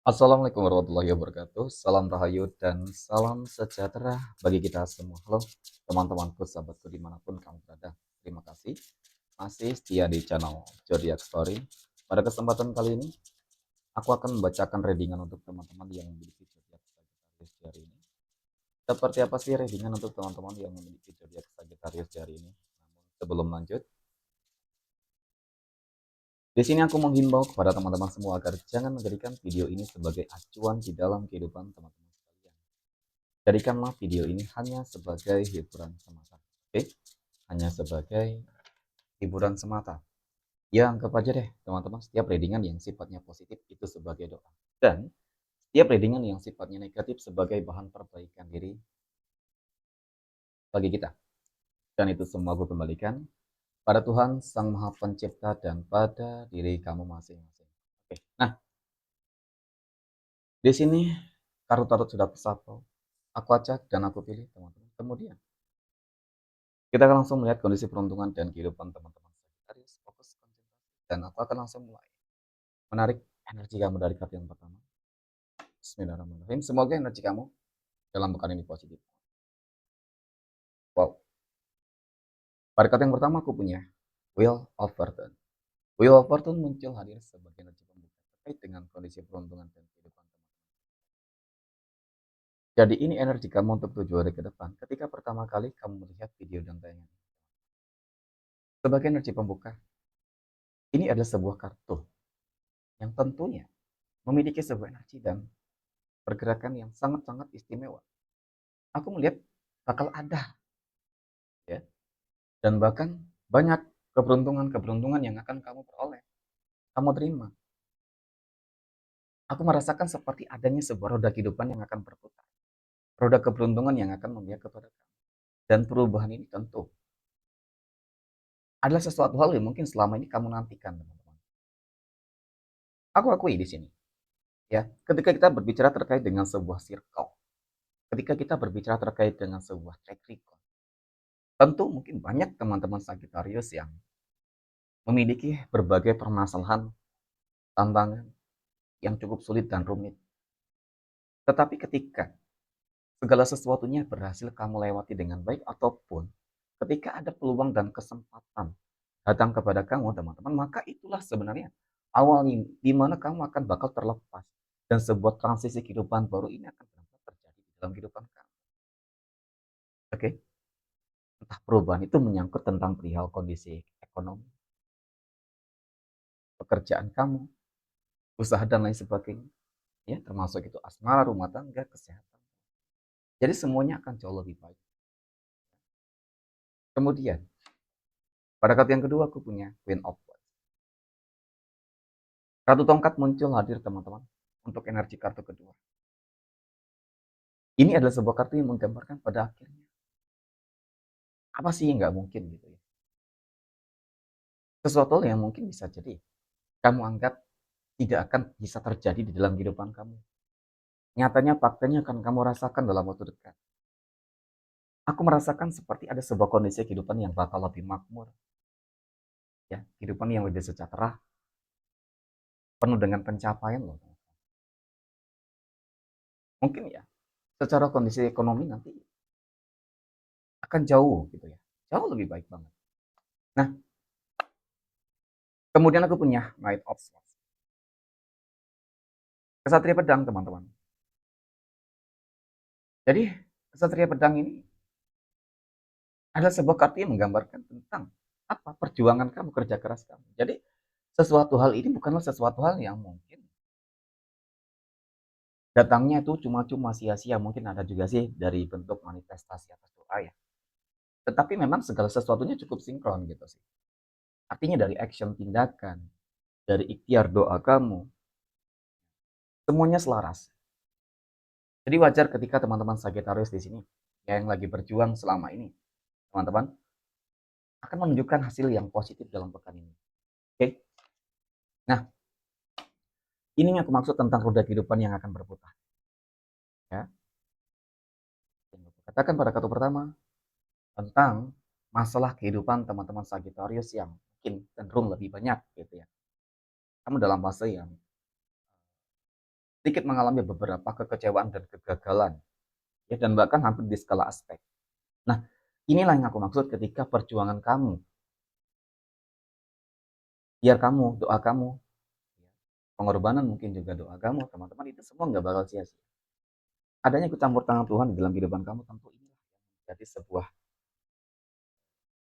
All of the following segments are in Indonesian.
Assalamualaikum warahmatullahi wabarakatuh. Salam rahayu dan salam sejahtera bagi kita semua. Halo teman-temanku, sahabatku dimanapun kamu berada. Terima kasih masih setia di channel Zodiac Story. Pada kesempatan kali ini, aku akan membacakan readingan untuk teman-teman yang memiliki zodiak Sagittarius di hari ini. Seperti apa sih readingan untuk teman-teman yang memiliki zodiak Sagittarius di hari ini? Namun sebelum lanjut, di sini aku menghimbau kepada teman-teman semua agar jangan menjadikan video ini sebagai acuan di dalam kehidupan teman-teman sekalian. Jadikanlah video ini hanya sebagai hiburan semata. Oke? Hanya sebagai hiburan semata. Ya, anggap aja deh, teman-teman, setiap readingan yang sifatnya positif itu sebagai doa. Dan setiap readingan yang sifatnya negatif sebagai bahan perbaikan diri bagi kita. Dan itu semua aku kembalikan pada Tuhan Sang Maha Pencipta dan pada diri kamu masing-masing. Oke. Nah, di sini kartu-kartu sudah aku aku acak dan aku pilih, teman-teman. Kemudian kita akan langsung melihat kondisi peruntungan dan kehidupan teman-teman Sagittarius. Fokus, konsentrasi, dan aku akan langsung mulai menarik energi kamu dari kartu yang pertama. Bismillahirrahmanirrahim. Semoga energi kamu dalam pekan ini positif. Wow. Pada kartu yang pertama aku punya Wheel of Fortune. Wheel of Fortune muncul hadir sebagai energi pembuka terkait dengan kondisi peruntungan dan kehidupan teman-teman. Jadi ini energi kamu untuk 7 hari ke depan ketika pertama kali kamu melihat video dan tayangan. Sebagai energi pembuka, ini adalah sebuah kartu yang tentunya memiliki sebuah energi dan pergerakan yang sangat-sangat istimewa. Aku melihat bakal ada, ya, dan bahkan banyak keberuntungan-keberuntungan yang akan kamu peroleh, kamu terima. Aku merasakan seperti adanya sebuah roda kehidupan yang akan berputar, roda keberuntungan yang akan memihak kepada kamu. Dan perubahan ini tentu adalah sesuatu hal yang mungkin selama ini kamu nantikan, teman-teman. Aku akui di sini, ya, ketika kita berbicara terkait dengan sebuah circle, ketika kita berbicara terkait dengan sebuah track record, tentu mungkin banyak teman-teman Sagittarius yang memiliki berbagai permasalahan, tantangan yang cukup sulit dan rumit. Tetapi ketika segala sesuatunya berhasil kamu lewati dengan baik, ataupun ketika ada peluang dan kesempatan datang kepada kamu, teman-teman, maka itulah sebenarnya awal di mana kamu akan bakal terlepas dan sebuah transisi kehidupan baru ini akan terjadi di dalam kehidupan kamu. Oke? Entah perubahan itu menyangkut tentang perihal kondisi ekonomi, pekerjaan kamu, usaha dan lain sebagainya, ya, termasuk itu asmara, rumah tangga, kesehatan. Jadi semuanya akan jauh lebih baik. Kemudian, pada kartu yang kedua aku punya Queen of Wands. Kartu tongkat muncul hadir, teman-teman, untuk energi kartu kedua. Ini adalah sebuah kartu yang menggambarkan pada akhirnya apa sih yang nggak mungkin gitu ya. Sesuatu yang mungkin bisa jadi kamu anggap tidak akan bisa terjadi di dalam kehidupan kamu. Nyatanya faktanya akan kamu rasakan dalam waktu dekat. Aku merasakan seperti ada sebuah kondisi kehidupan yang bakal lebih makmur, ya, kehidupan yang lebih sejahtera, penuh dengan pencapaian loh. Mungkin ya, secara kondisi ekonomi nanti akan jauh gitu ya, jauh lebih baik banget. Nah, kemudian aku punya Knight of Swords, kesatria pedang, teman-teman. Jadi kesatria pedang ini adalah sebuah kartu yang menggambarkan tentang apa perjuangan kamu, kerja keras kamu. Jadi sesuatu hal ini bukanlah sesuatu hal yang mungkin datangnya itu cuma-cuma sia-sia. Mungkin ada juga sih dari bentuk manifestasi atas doa ya. Tetapi memang segala sesuatunya cukup sinkron gitu sih. Artinya dari action tindakan, dari ikhtiar doa kamu, semuanya selaras. Jadi wajar ketika teman-teman Sagittarius di sini yang lagi berjuang selama ini, teman-teman, akan menunjukkan hasil yang positif dalam pekan ini. Oke? Nah, ini yang aku maksud tentang roda kehidupan yang akan berputar. Ya. Katakan pada kartu pertama tentang masalah kehidupan teman-teman Sagittarius yang mungkin cenderung lebih banyak gitu ya. Kamu dalam fase yang sedikit mengalami beberapa kekecewaan dan kegagalan, ya, dan bahkan hampir di skala aspek. Nah, inilah yang aku maksud ketika perjuangan kamu, biar kamu, doa kamu, pengorbanan mungkin juga doa kamu, teman-teman, itu semua nggak bakal sia-sia. Adanya ikut campur tangan Tuhan di dalam kehidupan kamu, tentu ini jadi sebuah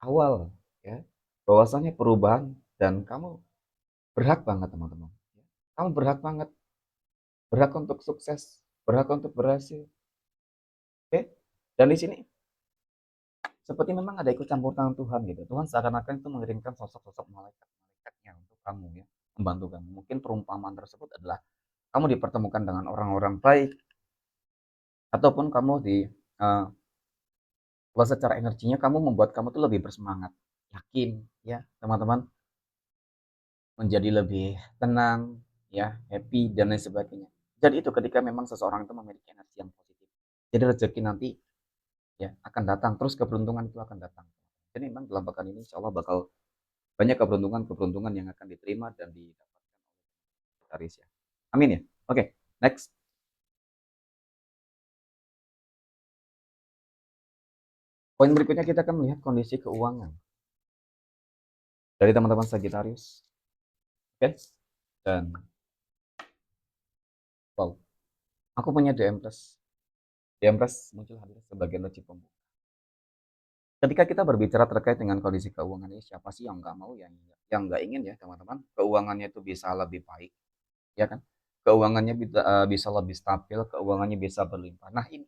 awal, ya, bahwasanya perubahan, dan kamu berhak banget, teman-teman. Kamu berhak banget, berhak untuk sukses, berhak untuk berhasil, oke? Dan di sini seperti memang ada ikut campur tangan Tuhan gitu. Tuhan seakan-akan itu mengirimkan sosok-sosok malaikat-malaikatnya untuk kamu, ya, membantu kamu. Mungkin perumpamaan tersebut adalah kamu dipertemukan dengan orang-orang baik, ataupun kamu di bahwa secara energinya kamu membuat kamu tuh lebih bersemangat, yakin, ya, teman-teman, menjadi lebih tenang, ya, happy, dan lain sebagainya. Jadi itu ketika memang seseorang itu memiliki energi yang positif. Jadi rezeki nanti, ya, akan datang, terus keberuntungan itu akan datang. Jadi memang dalam pekan ini insya Allah bakal banyak keberuntungan-keberuntungan yang akan diterima dan didapatkan oleh Aris, ya. Amin, ya. Oke, next. Poin berikutnya kita akan melihat kondisi keuangan dari teman-teman Sagittarius. Oke. Dan wow, aku punya DM plus. DM plus muncul hadir sebagai energi pembuka. Ketika kita berbicara terkait dengan kondisi keuangan ini, siapa sih yang nggak mau, yang nggak ingin, ya, teman-teman, keuangannya itu bisa lebih baik, ya kan? Keuangannya bisa lebih stabil, keuangannya bisa berlimpah. Nah, ini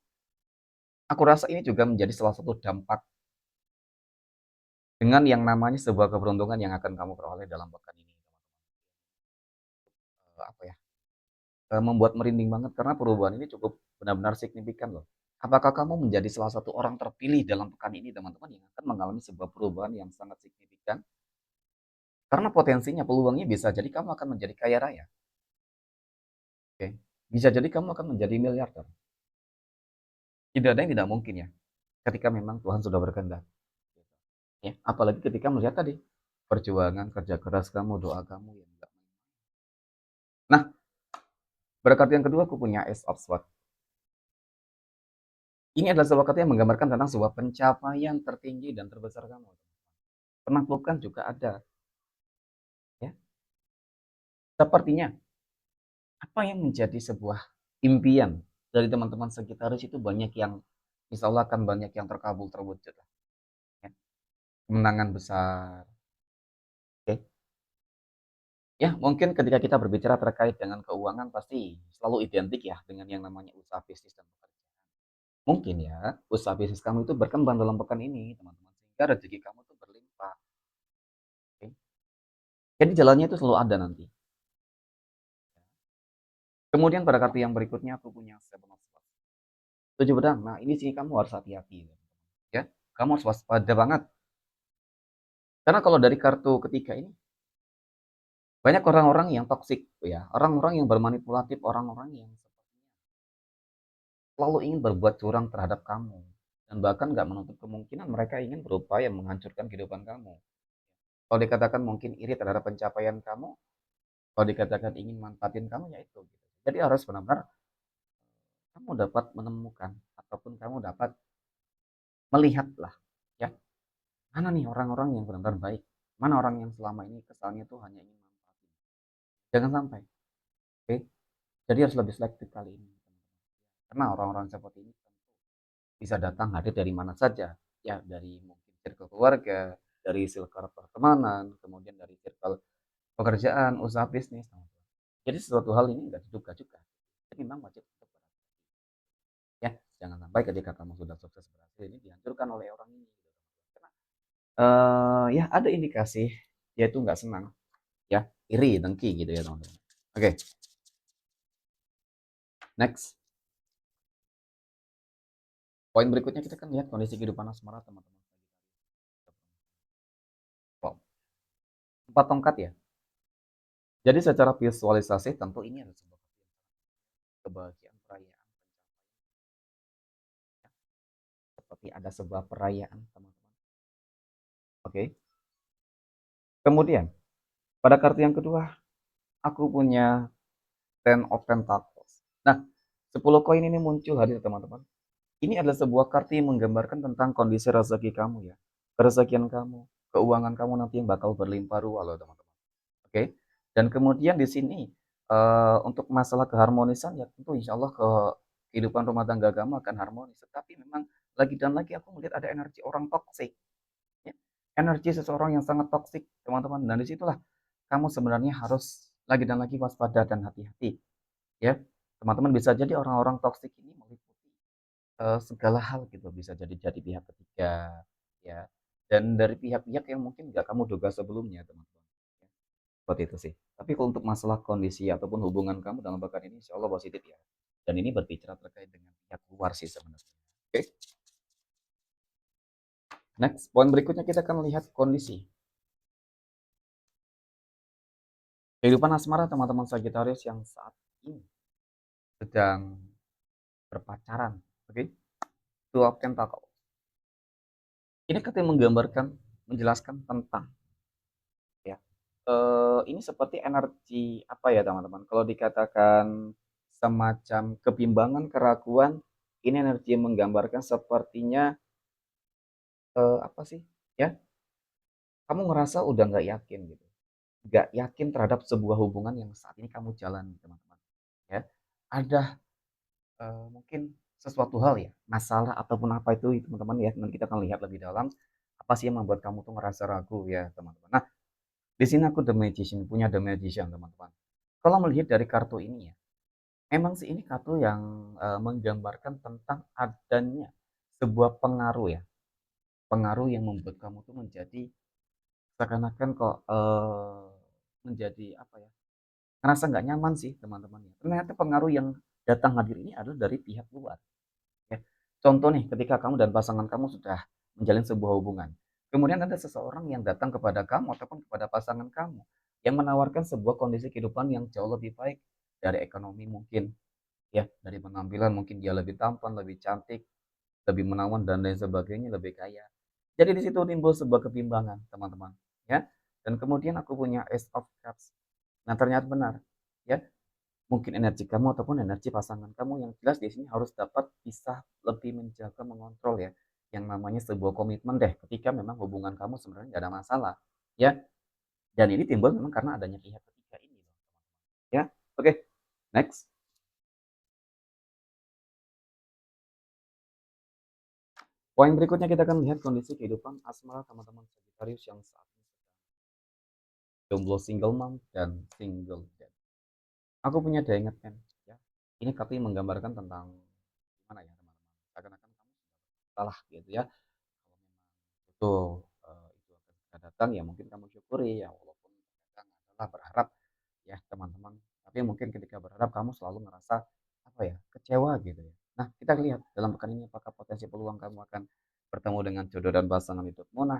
aku rasa ini juga menjadi salah satu dampak dengan yang namanya sebuah keberuntungan yang akan kamu peroleh dalam pekan ini. Apa ya? Membuat merinding banget karena perubahan ini cukup benar-benar signifikan loh. Apakah kamu menjadi salah satu orang terpilih dalam pekan ini, teman-teman, yang akan mengalami sebuah perubahan yang sangat signifikan? Karena potensinya, peluangnya bisa jadi kamu akan menjadi kaya raya. Oke. Bisa jadi kamu akan menjadi miliarder. Tidak ada yang tidak mungkin, ya, ketika memang Tuhan sudah berkehendak. Ya, apalagi ketika melihat tadi perjuangan, kerja keras kamu, doa kamu yang enggak. Nah, berkat yang kedua aku punya Ace of Swords. Ini adalah sebuah kata yang menggambarkan tentang sebuah pencapaian tertinggi dan terbesar kamu. Penaklukan juga ada, ya. Sepertinya apa yang menjadi sebuah impian dari teman-teman sekitar itu banyak yang insya Allah akan banyak yang terkabul, terwujud, ya. Kemenangan besar. Oke. Ya, mungkin ketika kita berbicara terkait dengan keuangan pasti selalu identik, ya, dengan yang namanya usaha bisnis dan pekerjaan. Mungkin, ya, usaha bisnis kamu itu berkembang dalam pekan ini, teman-teman, sehingga rezeki kamu tuh berlimpah. Oke. Jadi jalannya itu selalu ada nanti. Kemudian pada kartu yang berikutnya aku punya Seven of Swords. 7 pedang. Nah, ini sih kamu harus hati-hati, ya. Kamu harus waspada banget. Karena kalau dari kartu ketiga ini banyak orang-orang yang toksik, ya, orang-orang yang bermanipulatif, orang-orang yang selalu ingin berbuat curang terhadap kamu, dan bahkan nggak menutup kemungkinan mereka ingin berupaya menghancurkan kehidupan kamu. Kalau dikatakan mungkin iri terhadap pencapaian kamu, kalau dikatakan ingin manfaatin kamu, ya itu, gitu. Jadi harus benar-benar kamu dapat menemukan ataupun kamu dapat melihatlah, ya, mana nih orang-orang yang benar-benar baik, mana orang yang selama ini kesannya tuh hanya ingin manfaatin. Jangan sampai, oke? Jadi harus lebih selektif kali ini, karena orang-orang seperti ini bisa datang hadir dari mana saja, ya, dari mungkin circle keluarga, dari circle pertemanan, kemudian dari circle pekerjaan, usaha bisnis. Jadi sesuatu hal ini nggak diduga juga. Jadi memang wajib untuk berhati-hati, ya, jangan sampai ketika kamu sudah sukses berhasil ini dihancurkan oleh orang ini. Karena ya ada indikasi dia itu nggak senang, ya, iri, dengki, gitu, ya, teman-teman. Oke, next. Poin berikutnya kita akan lihat kondisi kehidupan asmara teman-teman. Wow, 4 tongkat, ya. Jadi secara visualisasi tentu ini adalah sebuah kebahagiaan, perayaan, seperti ada sebuah perayaan, teman-teman. Oke. Kemudian pada kartu yang kedua aku punya Ten of Pentacles. Nah, 10 koin ini muncul hadir teman-teman. Ini adalah sebuah kartu yang menggambarkan tentang kondisi rezeki kamu ya. Kerezekian kamu, keuangan kamu nanti yang bakal berlimpah ruah loh teman-teman. Oke. Dan kemudian di sini untuk masalah keharmonisan ya tentu insya Allah kehidupan rumah tangga kamu akan harmonis. Tetapi memang lagi dan lagi aku melihat ada energi orang toksik. Ya. Energi seseorang yang sangat toksik teman-teman. Dan disitulah kamu sebenarnya harus lagi dan lagi waspada dan hati-hati. Ya, teman-teman bisa jadi orang-orang toksik ini meliputi segala hal gitu, bisa jadi pihak ketiga, ya, dan dari pihak-pihak yang mungkin nggak kamu duga sebelumnya, teman-teman, ya, seperti itu sih. Tapi kalau untuk masalah kondisi ataupun hubungan kamu dalam pekan ini insya Allah positif ya, dan ini berbicara terkait dengan pihak luar sih sebenarnya. Oke, next, poin berikutnya kita akan lihat kondisi kehidupan asmara teman-teman Sagittarius yang saat ini sedang berpacaran, oke? Two of Pentacles. Ini katanya menggambarkan, menjelaskan tentang ya. Ini seperti energi apa ya teman-teman? Kalau dikatakan semacam kebimbangan, keraguan, ini energi yang menggambarkan sepertinya apa sih? Ya, kamu ngerasa udah nggak yakin gitu, nggak yakin terhadap sebuah hubungan yang saat ini kamu jalani teman-teman. Ya, ada mungkin sesuatu hal ya, masalah ataupun apa itu teman-teman ya. Nanti kita akan lihat lebih dalam apa sih yang membuat kamu tuh ngerasa ragu ya teman-teman. Nah, di sini aku The Magician, punya The Magician teman-teman. Kalau melihat dari kartu ini ya, memang sih ini kartu yang menggambarkan tentang adanya sebuah pengaruh ya, pengaruh yang membuat kamu tuh menjadi seakan-akan kok menjadi apa ya, ngerasa nggak nyaman sih teman-teman ya. Ternyata pengaruh yang datang hadir ini adalah dari pihak luar. Ya. Contoh nih, ketika kamu dan pasangan kamu sudah menjalin sebuah hubungan, kemudian ada seseorang yang datang kepada kamu ataupun kepada pasangan kamu yang menawarkan sebuah kondisi kehidupan yang jauh lebih baik dari ekonomi mungkin, ya, dari penampilan mungkin dia lebih tampan, lebih cantik, lebih menawan dan lain sebagainya, lebih kaya. Jadi di situ timbul sebuah kebimbangan, teman-teman, ya. Dan kemudian aku punya Ace of Cups. Nah, ternyata benar, ya. Mungkin energi kamu ataupun energi pasangan kamu yang jelas di sini harus dapat bisa lebih menjaga, mengontrol ya, yang namanya sebuah komitmen deh ketika memang hubungan kamu sebenarnya nggak ada masalah, ya. Dan ini timbul memang karena adanya pihak ketiga ini, ya. Oke, next. Poin berikutnya kita akan lihat kondisi kehidupan asmara teman-teman Sagittarius yang saat ini jomblo, single mom dan single dad. Aku punya diingat kan, ya. Ini tapi menggambarkan tentang gimana ya teman-teman, seakan-akan kamu salah gitu ya. Kalau memang itu akan segera datang ya mungkin kamu syukuri ya, walaupun kadang adalah berharap ya teman-teman. Tapi mungkin ketika berharap kamu selalu ngerasa apa ya, kecewa gitu ya. Nah, kita lihat dalam pekan ini apakah potensi peluang kamu akan bertemu dengan jodoh dan pasangan hidupmu. Nah,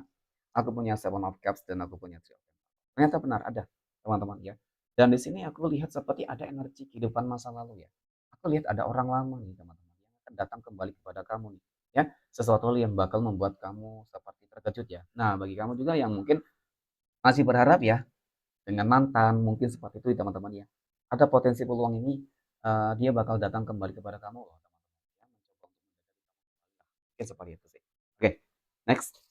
aku punya Seven of Cups dan aku punya Three of Pentacles. Ternyata benar ada, teman-teman ya. Dan di sini aku lihat seperti ada energi kehidupan masa lalu ya. Aku lihat ada orang lama nih, teman-teman, yang akan datang kembali kepada kamu nih. Ya, sesuatu hal yang bakal membuat kamu seperti terkejut ya. Nah, bagi kamu juga yang mungkin masih berharap ya dengan mantan, mungkin seperti itu teman-teman ya. Ada potensi peluang ini dia bakal datang kembali kepada kamu loh, teman-teman. Ya, mencoba untuk mungkin seperti itu sih. Oke, next.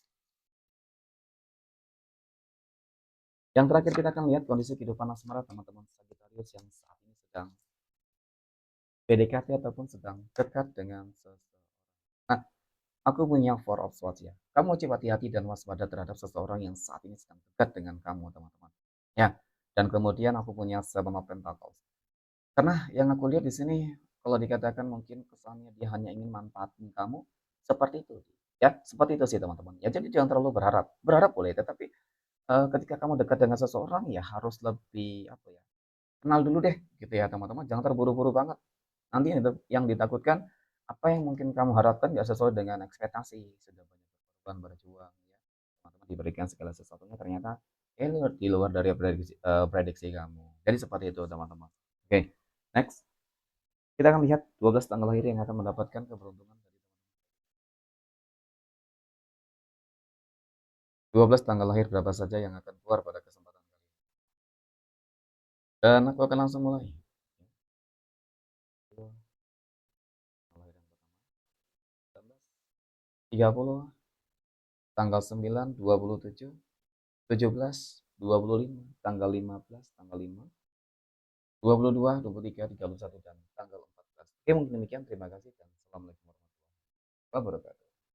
Yang terakhir kita akan lihat kondisi kehidupan asmara teman-teman Sagittarius yang saat ini sedang PDKT ataupun sedang dekat dengan seseorang. Nah, aku punya Four of Swords ya. Kamu wajib hati-hati dan waspada terhadap seseorang yang saat ini sedang dekat dengan kamu, teman-teman. Ya. Dan kemudian aku punya Seven of Pentacles. Karena yang aku lihat di sini kalau dikatakan mungkin kesannya dia hanya ingin manfaatin kamu, seperti itu. Ya, seperti itu sih teman-teman. Ya jadi jangan terlalu berharap. Berharap boleh, tetapi ketika kamu dekat dengan seseorang ya harus lebih apa ya? Kenal dulu deh gitu ya teman-teman. Jangan terburu-buru banget. Nanti yang ditakutkan apa yang mungkin kamu harapkan nggak sesuai dengan ekspektasi. Sudah banyak berkorban, berjuang ya. Teman-teman diberikan segala sesuatunya ternyata di luar dari prediksi kamu. Jadi seperti itu teman-teman. Oke, next. Kita akan lihat 12 tanggal lahir yang akan mendapatkan keberuntungan dari teman-teman. 12 tanggal lahir berapa saja yang akan keluar pada kesempatan kali ini. Dan aku akan langsung mulai. Kelahiran pertama 30, tanggal 9, 27, 17, 25, tanggal 15, tanggal 5, 22, 23, 31, dan tanggal 14. Oke, mungkin demikian. Terima kasih dan assalamualaikum warahmatullahi wabarakatuh.